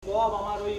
সব আমার ওই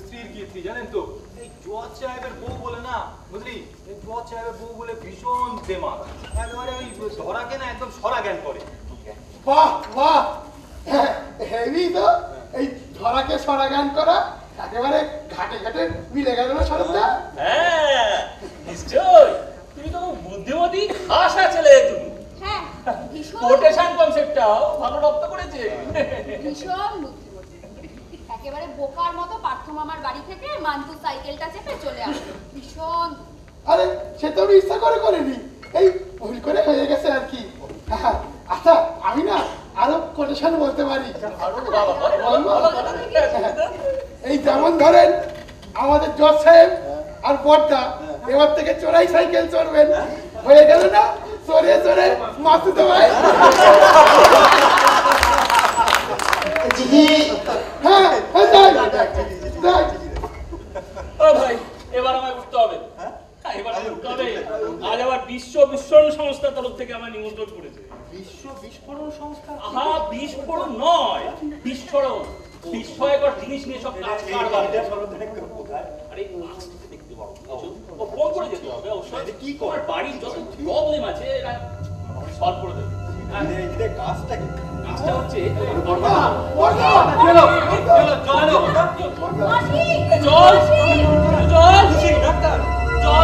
স্ত্রীর কীর্তি, জানেন তো। এই জজ সাহেবের বউ বলে না, বুঝলি, এই জজ সাহেবের বউ বলে ভীষণ দেমাগ, একেবারে ওই ধরাকে না একদম সরা জ্ঞান করে। বাহ বাহ, হেভি তো। এই ধরাকে সরা জ্ঞান করা একেবারে ঘাটে ঘাটে মিলে গেল না সরবটা। হ্যাঁ নিশ্চয়, তুমি তো বুদ্ধিমতী খাসা ছেলে তুমি। হ্যাঁ ভীষণ কোটেশন কনসেপ্টটাও ভালো রপ্ত করেছে। ভীষণ বুদ্ধিমতী, একেবারে বোকার মতো পার্থ মামার বাড়ি থেকে মান্তু সাইকেলটা চেপে চলে আসে। ভীষণ। আরে সে তো আমি ইচ্ছা করে করিনি, এই ভুল করে হয়ে গেছে আর কি। আচ্ছা আমি না আরো কোটেশন বলতে পারি। এই যেমন ধরেন আমাদের জজ সাহেব আর বড়দা এবার থেকে চোরাই সাইকেল চড়বেন, হয়ে গেল না চড়ে চড়ে মাসুদ ভাই। হ্যাঁ ও ভাই, এবার আমায় উঠতে হবে। এবার উঠতে হবে। আজ আবার বিশ্ব বিস্ফোরণ সংস্থার তরফ থেকে আমার নিমন্ত্রণ করেছে। বিশ্ব বিস্ফোরণ সংস্থা? আহা, বিস্ফোরণ নয়, বিস্ফোরণ। বিস্ময়কর জিনিস নিয়ে সব কাজ কারবার। আরে আজকে দেখতে পাবো, ও ফোন করে যেতে হবে অবশ্যই। কি কর বাড়ির যত প্রবলেম আছে এরা সলভ করে দেবে। কাজটা হচ্ছে জল।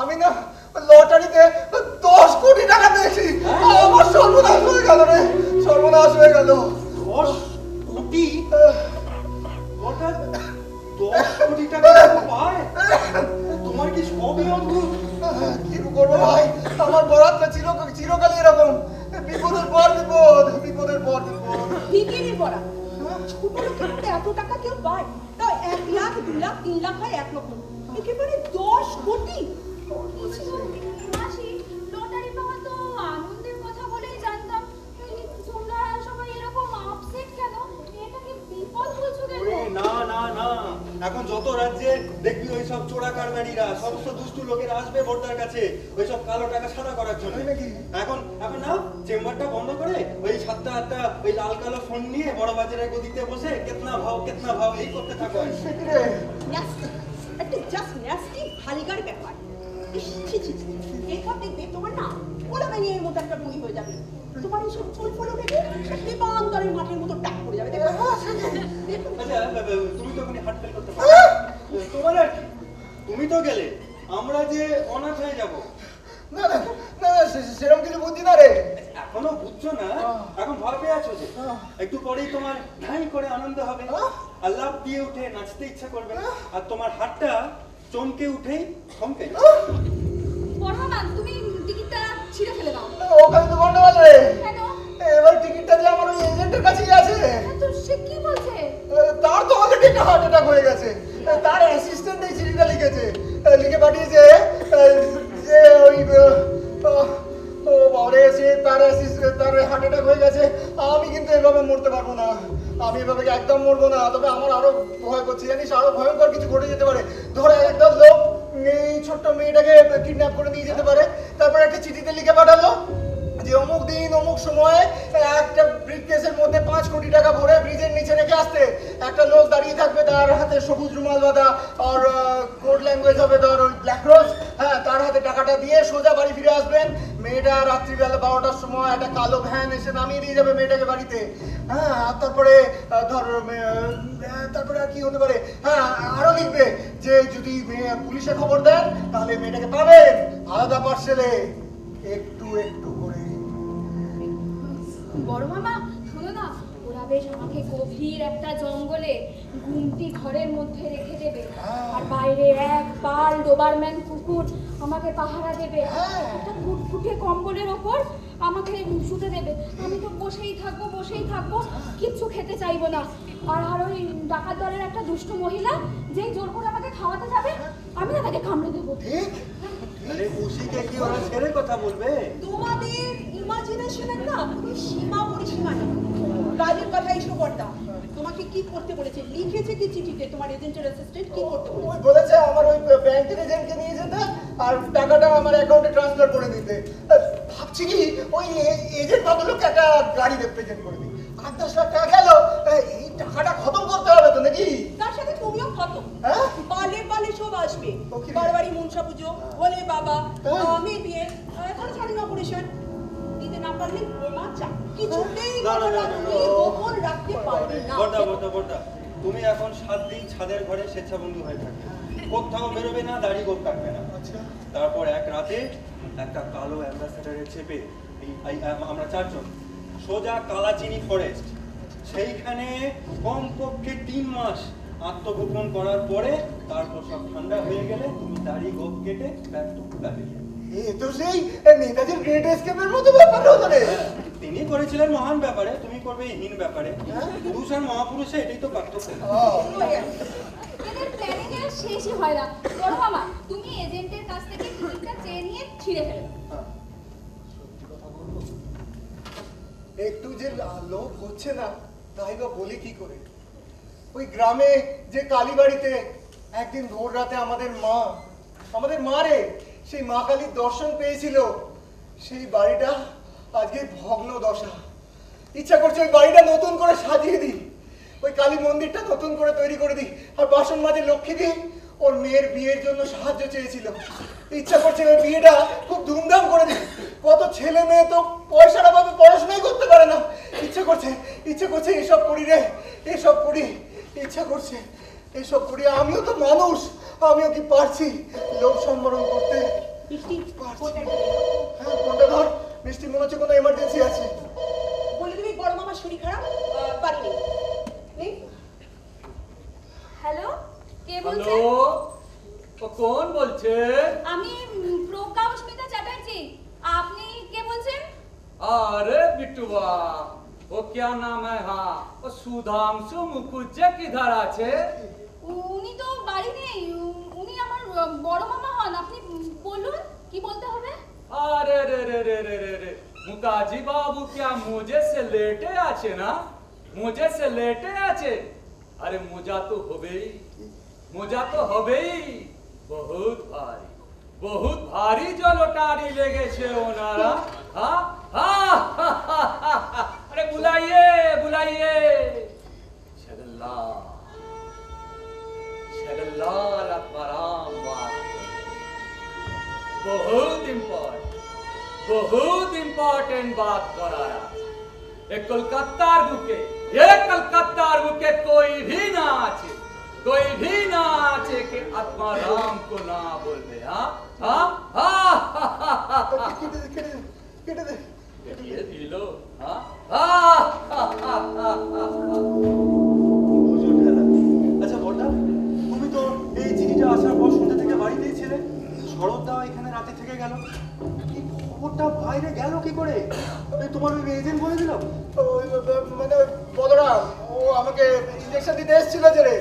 আমি না লটারিতে 10 কোটি টাকা পেয়েছি। আমার সর্বনাশ হয়ে গেল রে, সর্বনাশ হয়ে গেল। 10 কোটি? হঠাৎ 10 কোটি টাকা পায়? তোমার কি সবই অদ্ভুত। কি করবো ভাই, আমার বরাতটা চিরকালই এরকম, বিপদের পর বিপদ, বিপদের পর বিপদ। বিকিনি পড়া ছোট লোকের এত টাকা কেউ পায়? তাই 1 লাখ 2 লাখ 3 লাখ হয় 1 লক্ষ, একেবারে 10 কোটি। মাসি, লটারি পাওয়া তো আনন্দের কথা বলেই জানতাম, তোমরা সবাই এরকম আপসেট কেন? এটাকে বিপদ বলছো কেন? না না না, এখন যত রাজ্যে দেখবি ওই সব চোরা কারবারিরা, সমস্ত দুষ্টু লোকেরা আসবে ভোটার কাছে ওই সব কালো টাকা সাদা করার জন্য। এখন না চেম্বারটা বন্ধ করে ওই 7টা 8টা ওই লাল কালো ফোন নিয়ে বড় বাজারে গদিতে বসে কেতনা ভাও এই করতে থাকো। একটা জাস্ট ন্যাস্টি হালিকার ব্যাপার। এরপর দেখবে তোমার না ওলা ব্যাঙের মতো একটা বই হয়ে যাবে, তোমার এইসব ফুল ফুল উঠে দেবান্তরের মাঠের মতো ডাক পড়ে যাবে। আচ্ছা তুমি তো হার্ট ফেল করতে পারো, তোমার আর কি, তুমি তো গেলে আমরা যে অনাথ হয়ে যাব। না না না, সেরকম কিছু বুদ্ধি না রে। এখনো বুঝছো না? এখন ভয় পেয়ে আছো যে একটু পরেই তোমার ঢাই করে আনন্দ হবে, আর লাফ দিয়ে উঠে নাচতে ইচ্ছা করবে, আর তোমার হাতটা চমকে উঠেই থমকে যাবে। পরমান, তুমি টিকিটটা ছিঁড়ে ফেলে দাও। ওখানে তো গন্ডগোল রে। কেন? এবার টিকিটটা যে আমার ওই এজেন্টের কাছেই আছে। তো সে কি বলছে? তার তো অলরেডি একটা হার্ট অ্যাটাক হয়ে গেছে, তার অ্যাসিস্ট্যান্ট এই চিঠিটা লিখে পাঠিয়েছে যে ওই বাবারে সে তার হার্ট অ্যাটাক হয়ে গেছে, আমি কিন্তু এভাবে মরতে পারবো না, আমি এভাবে একদম মরবো না। তবে আমার আরো ভয় করছে, জানিস, আরো ভয়ঙ্কর কিছু ঘটে যেতে পারে। ধরো একদম লোক এই ছোট্ট মেয়েটাকে কিডন্যাপ করে নিয়ে যেতে পারে, তারপর একটা চিঠিতে লিখে পাঠালো যে অমুক দিন অমুক সময়ে একটা ব্রিফকেসের মধ্যে 5 কোটি টাকা ভরে ব্রিজের নিচে রেখে আসতে। একটা লোক দাঁড়িয়ে থাকবে, তার হাতে সবুজ রুমাল বাঁধা, আর কোড ল্যাঙ্গুয়েজ হবে ধর ওই ব্ল্যাক রোজ। হ্যাঁ, তার হাতে টাকাটা দিয়ে সোজা বাড়ি ফিরে আসবেন। মেয়েটা রাত্রিবেলা 12টার সময় একটা কালো ভ্যান এসে নামিয়ে দিয়ে যাবে মেয়েটাকে বাড়িতে। হ্যাঁ, আর তারপরে ধর তারপরে আর কি হতে পারে, হ্যাঁ আরো লিখবে যে যদি পুলিশে খবর দেন তাহলে মেয়েটাকে পাবেন আলাদা পার্সেলে, একটু একটু করে। বড় মামা শোনো না, ওরা বেশ আমাকে গভীর একটা জঙ্গলে গুমটি ঘরের মধ্যে রেখে দেবে, আর বাইরে এক পাল ডোবারম্যান কুকুর আমাকে পাহারা দেবে, একটা ফুটফুটে কম্বলের ওপর আমাকে শুতে দেবে। আমি তো বসেই থাকবো, কিচ্ছু খেতে চাইবো না। আর ওই ডাকাত দলের একটা দুষ্টু মহিলা যেই জোর করে আমাকে খাওয়াতে যাবে, আমি না তাকে কামড়ে দেবো। ঠিক? আরে খুশিকে কি ওরা ছেড়ে কথা বলবে? তোমাদের ইমাজিনেশনের না কোনো সীমা পরিসীমা নেই। কাজের কথা এসো বর্দা, তোমাকে কি করতে বলেছে? লিখেছে কি চিঠিতে তোমার এজেন্টের অ্যাসিস্ট্যান্ট কি করতে ওই বলেছে? বলেছে আমার ওই ব্যাংকের এজেন্টকে নিয়ে যেতে আর টাকাটা আমার অ্যাকাউন্টে ট্রান্সফার করে দিতে। ভাবছি কি ওই এজেন্ট ভদ্রলোককে একটা গাড়ি রিপ্রেজেন্ট করে দিই। 8-10 লাখ টাকা গেল, এই টাকাটা খতম করতে হবে তো নাকি? তার সাথে তুমিও কত হ্যাঁ? পালে সব আসবে। ও কি? বারবারই মনসা পুজো, ভোলে বাবা, হ্যাঁ। মেয়ে বিয়ে, এখন ছাড়ি অপারেশন দিতে না পারলে বোমা চাপ, কিছুতেই না, না, না, না, তুমি না। গোপন রাখতে পারবে না। বর্দা, তুমি এখন 7 দিন ছাদের ঘরে স্বেচ্ছাবন্দী হয়ে থাকবে, কোথাও বেরোবে না, দাড়ি গোপ কাটবে না। তারপর এক রাতে একটা কালো অ্যাম্বাসেডারে চেপে আমরা 4 জন সোজা কালাচিনি ফরেস্ট, সেইখানে কমপক্ষে 3 মাস আত্মগোপন করার পরে তারপর সব ঠান্ডা হয়ে গেলে তুমি দাড়ি গোপ কেটে ব্যাক টু ফ্যামিলি। এ তো সেই নেতাজির গ্রেট এসকেপের মতো ব্যাপার হলো রে। তিনি করেছিলেন মহান ব্যাপারে, তুমি করবে হীন ব্যাপারে। পুরুষ আর মহাপুরুষে এটাই তো পার্থক্য। এদের প্ল্যানিং এর শেষই হয় না। বড় মামা, তুমি এজেন্টের কাছ থেকে টিকিটটা চেয়ে নিয়ে ছিঁড়ে ফেলো। একটু যে লোভ হচ্ছে না, তাই বা বলি কি করে। ওই গ্রামে যে কালীবাড়িতে একদিন ভোর রাতে আমাদের মা রে সেই মা কালীর দর্শন পেয়েছিল, সেই বাড়িটা আজকে ভগ্ন দশা। ইচ্ছা করছে ওই বাড়িটা নতুন করে সাজিয়ে দিই, ওই কালী মন্দিরটা নতুন করে তৈরি করে দিই, আর বাসন মাঝে লক্ষ্মী দিই। ওর মেয়ের বিয়ের জন্য সাহায্য চেয়েছিল, ইচ্ছা করছে ওই বিয়েটা খুব ধুমধাম করে দিই। কত ছেলে মেয়ে তো পয়সাটা পাবে, পড়াশোনাই করতে পারে না। ইচ্ছা করছে এসব করি রে, এসব করি, ইচ্ছা করছে এসব করি। আমিও তো মানুষ, আমিও কি পারছি লোভ সম্বরণ করতে? মিষ্টি পারছি। কোনটা হ্যাঁ, কোনটা ধর। মিষ্টি মনে হচ্ছে কোনো এমার্জেন্সি আছে। বলে দিবি বড় মামার শরীর খারাপ, বাড়ি নেই। হ্যালো, কে বলছেন? हेलो तो कौन बोलছে? আমি প্রজ্ঞাস্মিতা চ্যাটার্জি। আপনি কে বলছেন? अरे बिट्टुआ वो क्या नाम है? हाँ वो सुधांशु मुखर्जी किधर আছে? উনি তো বাড়ি নেই, উনি আমার বড় মামা হন। আপনি বলুন কি বলতে হবে। अरे रे रे रे रे रे रे मुकाजी बाबू क्या मुझे से लेटे আছে না? मुझे से लेटे আছে? अरे मुझा तो হবেই। बहुत भारी জলটারি লেগেছে ওনারা। हाँ अरे बुलाइए शगल्लाल आत्माराम बात बहुत इम्पोर्टेंट बात করা আছে। एक कलकत्तार बुके कोई भी ना আছে कि आत्माराम को ना बोलते। কেটে দে। ये दिलो হুজুর ঢেলা। আচ্ছা বড়দা, তুমি তো এই চিঠিটা আসার পর সন্ধ্যা থেকে বাড়িতেই ছিলে, শরৎদা এখানে রাতে থেকে গেল, এই খবরটা বাইরে গেল কি করে? তোমার ওই এজেন্ট বলে দিল? মানে বলরাম ও আমাকে ইনজেকশন দিতে এসেছিল যে রে।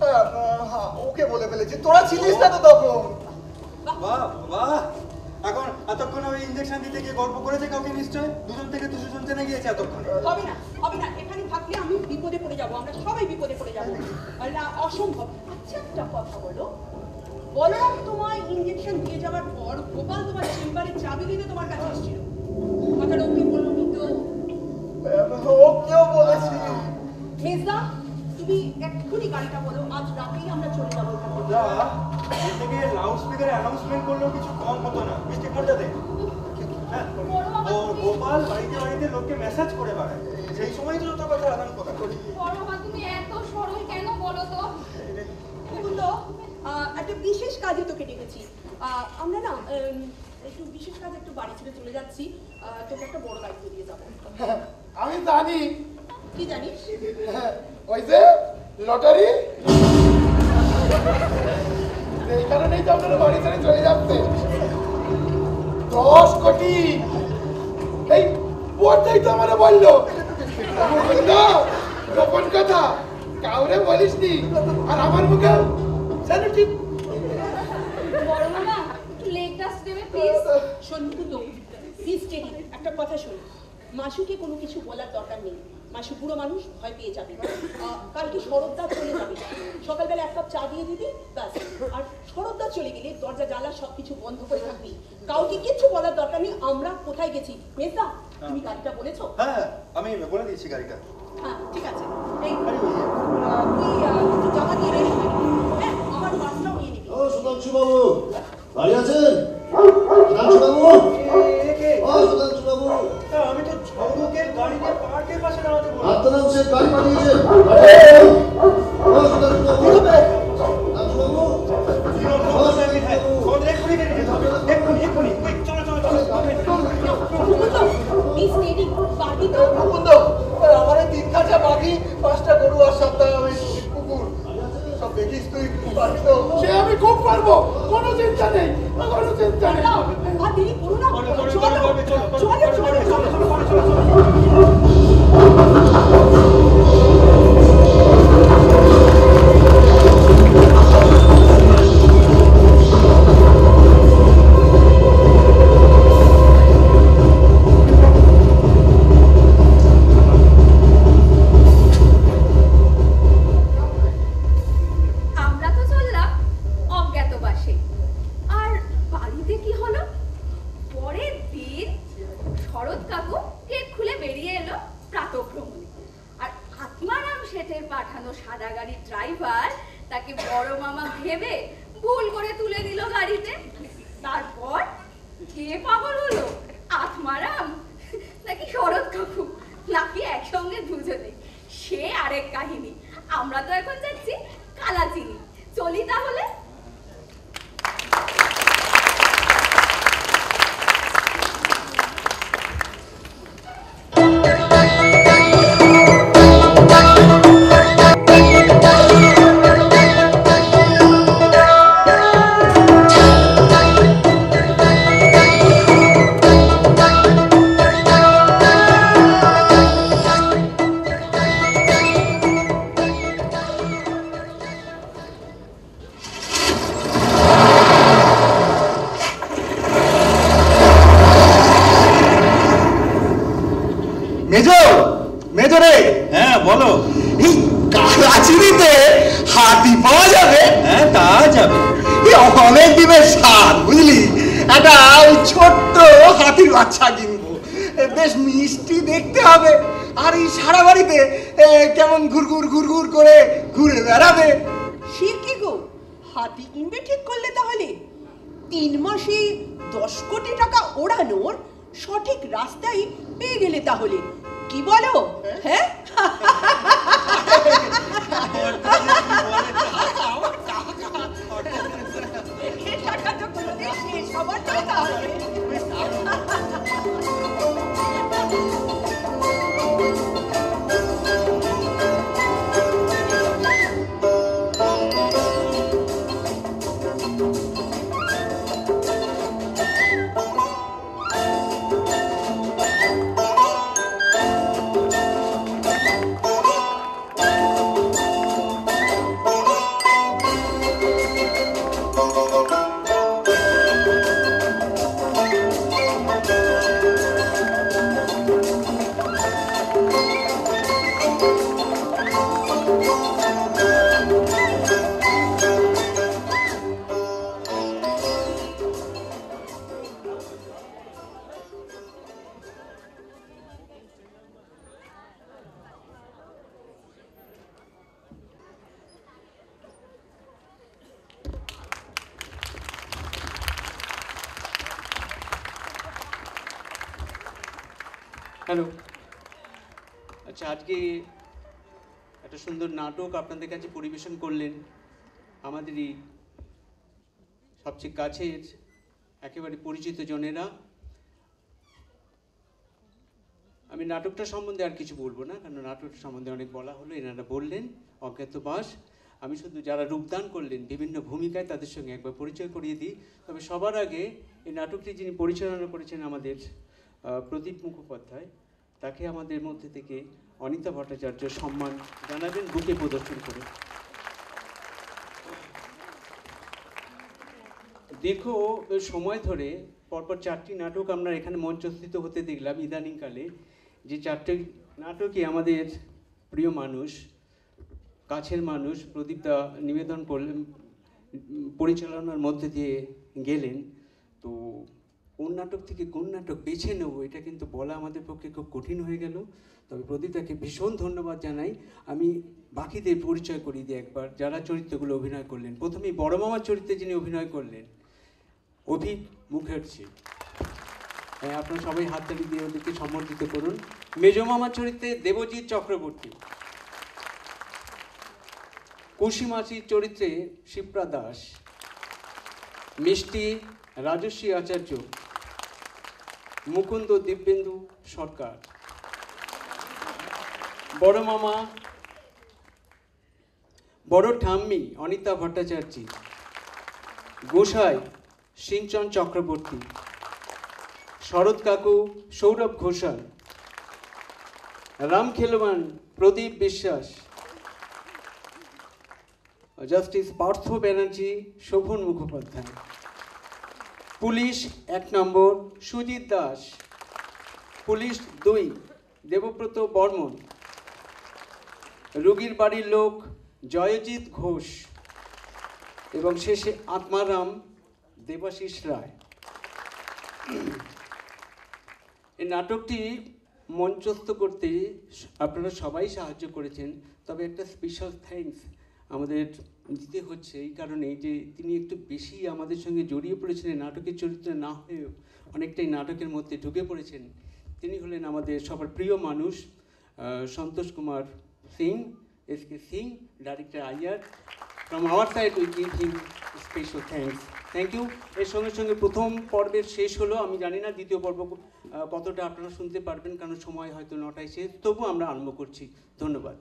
হ্যাঁ, ওকে বলে ফেলেছি। তোরা ছিলিস না তো তখন। বাহ বাহ, এখন এতক্ষণ ওই ইঞ্জেকশন দিতে গিয়ে গল্প করেছে কাউকে নিশ্চয়, দুজন থেকে দুজন জেনে গিয়েছে এতক্ষণ। হবে না, হবে না, এখানে থাকলে আমি বিপদে পড়ে যাবো, আমরা সবাই বিপদে পড়ে যাবো। না, অসম্ভব। আচ্ছা একটা কথা বলো, বলরাম তোমায় ইঞ্জেকশন দিয়ে যাওয়ার পর গোপাল তোমার চেম্বারে চাবি দিতে তোমার কাছে এসেছিল, কথাটা ওকে বলনি তো? ওকেও বলেছি। মেজদা, তুমি এক্ষুনি গাড়িটা বলো, আজ রাতেই আমরা চলে যাবো ওখান থেকে। ওটা এর থেকে লাউড স্পিকারে অ্যানাউন্সমেন্ট করলেও কিছু কম হতো না, মিষ্টি কোনটা দে। হ্যাঁ, ও গোপাল বাড়িতে বাড়িতে লোককে মেসেজ করে বেড়ায়, সেই সময় তো যত কথা আদান প্রদান করি। বড় মা তুমি এত সরল কেন বলো তো? বললো একটা বিশেষ কাজে তোকে ডেকেছি, আমরা না একটু বিশেষ কাজে একটু বাড়ি ছেড়ে চলে যাচ্ছি, তোকে একটা বড় দায়িত্ব দিয়ে যাবো। আমি জানি। কি জানিস? ওই যে লটারি, এই কারণেই তো আপনারা বাড়ি ছেড়ে চলে যাচ্ছে। 10 কোটি। এই বড়টাই তো আমারে বললো। গোপন কথা কাউরে বলিসনি, আর আমার মুখেও জানো ঠিক। বড় মামা একটু লেগটা দেবে প্লিজ। শোন কিন্তু হিস্টেরি, একটা কথা শোন, মাসুকে কোনো কিছু বলার দরকার নেই, মাসু বুড়ো মানুষ, ভয় পেয়ে যাবে। কালকে শরৎদা চলে যাবে, সকালবেলা 1 কাপ চা দিয়ে দিবি ব্যাস। আর শরৎদা চলে গেলে দরজা জানলা সবকিছু বন্ধ করে থাকবি, কাউকে কিছু বলার দরকার নেই আমরা কোথায় গেছি। মেজদা, তুমি গাড়িটা বলেছো? হ্যাঁ, আমি বলে দিয়েছি গাড়িটা। হ্যাঁ ঠিক আছে, এই তুই জামা দিয়ে রেখে হ্যাঁ, আমার বাসটাও নিয়ে নিবি। ও সুধাংশু বাবু বাড়ি আছেন? সুধাংশু বাবু, ও সুধাংশু বাবু, আমি তো ঝড়কের গাড়ি নিয়ে পার্কের পাশে দাঁড়াতে বললাম। আত্মনাম সে গাড়ি পাঠিয়েছেন। ও সুধাংশু বাবু, সুধাংশু বাবু, হিস্টেরি পারবি তো? মুকুন্দ, আমার এই 3 খাঁচা বাকি, 5টা গরু আর 7টা কুকুর, সব দেখিস তুই, পারবি তো? সে আমি খুব পারবো, কোনো চিন্তা নেই, কোনো চিন্তা নেই। আর দেরি করো না, চলো চলো চলো চলো। আমরা তো চললাম অজ্ঞাতবাসে, আর বাড়িতে কি হলো? পরের দিন শরৎ কাকু গেট খুলে বেরিয়ে এলো প্রাতঃভ্রমণে, আর আত্মারাম শেঠের পাঠানো সাদা গাড়ির ড্রাইভার তাকে বড় মামা ভেবে ভুল করে তুলে দিল গাড়িতে। তারপর কে পাগল হলো, আত্মারাম নাকি শরৎ কাকু, নাকি একসঙ্গে দুজনে, সে আরেক কাহিনী। আমরা তো এখন যাচ্ছি কালাচিনি, চলি তাহলে। মেজো, মেজো রে, হ্যাঁ বলো। এই কালাচিনিতে হাতি পাওয়া যাবে? হ্যাঁ তা যাবে। এই অনেক দিনের স্বাদ বুঝলি, একটা ওই ছোট্ট হাতির বাচ্চা কিনবো, বেশ মিষ্টি দেখতে হবে, আর এই সারা বাড়িতে কেমন ঘুরঘুর ঘুরঘুর করে ঘুরে বেড়াবে। সে কি গো, হাতি কিনবে ঠিক করলে তাহলে? 3 মাসে 10 কোটি টাকা ওড়ানোর সঠিক রাস্তাই পেয়ে গেলে তাহলে, কি বলো? হ্যাঁ, এ টাকা তো কোনোদিন শেষ হবার টাকা হবে। আচ্ছা, আজকে একটা সুন্দর নাটক আপনাদের কাছে পরিবেশন করলেন আমাদেরই সবচেয়ে কাছের একেবারে পরিচিত জনেরা। আমি নাটকটা সম্বন্ধে আর কিছু বলবো না, কারণ নাটকটা সম্বন্ধে অনেক বলা হলো, এনারা বললেন অজ্ঞাতবাস। আমি শুধু যারা রূপদান করলেন বিভিন্ন ভূমিকায় তাদের সঙ্গে একবার পরিচয় করিয়ে দিই। তবে সবার আগে এই নাটকটি যিনি পরিচালনা করেছেন আমাদের প্রদীপ মুখোপাধ্যায়, তাকে আমাদের মধ্যে থেকে অনিতা ভট্টাচার্য সম্মান জানাবেন বুকে প্রদর্শন করে। দীর্ঘ সময় ধরে পরপর 4টি নাটক আমরা এখানে মঞ্চস্থিত হতে দেখলাম ইদানিংকালে। যে 4টি নাটকই আমাদের প্রিয় মানুষ, কাছের মানুষ প্রদীপদা নিবেদন করলেন, পরিচালনার মধ্যে দিয়ে গেলেন। তো কোন নাটক থেকে কোন নাটক বেছে নেব এটা কিন্তু বলা আমাদের পক্ষে খুব কঠিন হয়ে গেল। তবে প্রদীপদাকে ভীষণ ধন্যবাদ জানাই। আমি বাকিদের পরিচয় করিয়ে দিই একবার, যারা চরিত্রগুলো অভিনয় করলেন। প্রথমেই বড় মামার চরিত্রে যিনি অভিনয় করলেন অভিক মুখার্জি, হ্যাঁ আপনারা সবাই হাততালি দিয়ে ওদেরকে সম্বর্ধিত করুন। মেজো মামার চরিত্রে দেবজিৎ চক্রবর্তী, কুশি মাসির চরিত্রে শিপ্রা দাস, মিষ্টি রাজস্বী আচার্য, মুকুন্দ দিব্যেন্দু সরকার, বড় মামা বড় ঠাম্মি অনিতা ভট্টাচার্য, গোসাই সিঞ্চন চক্রবর্তী, শরৎ কাকু সৌরভ ঘোষাল, রাম খেলওয়ান প্রদীপ বিশ্বাস, জাস্টিস পার্থ ব্যানার্জি শোভন মুখোপাধ্যায়, পুলিশ 1 নম্বর সুজিত দাস, পুলিশ 2 দেবব্রত বর্মন, রোগীর বাড়ির লোক জয়জিৎ ঘোষ এবং শেষে আত্মারাম দেবাশিস রায়। এই নাটকটি মঞ্চস্থ করতে আপনারা সবাই সাহায্য করেছেন। তবে একটা স্পেশাল থ্যাঙ্কস আমাদের দিতে হচ্ছে এই কারণে যে তিনি একটু বেশি আমাদের সঙ্গে জড়িয়ে পড়েছিলেন, নাটকের চরিত্রে না হয়েও অনেকটাই নাটকের মধ্যে ঢুকে পড়েছেন। তিনি হলেন আমাদের সবার প্রিয় মানুষ Santosh Kumar Singh, SK Singh, director Iyer. From our side we give him special thanks. Thank you. এর সঙ্গে সঙ্গে প্রথম পর্বের শেষ হলো, আমি জানি না দ্বিতীয় পর্ব কতটা আপনারা শুনতে পারবেন, কারণ সময় হয়তো 9টায় শেষ, তবু আমরা আরম্ভ করছি। ধন্যবাদ।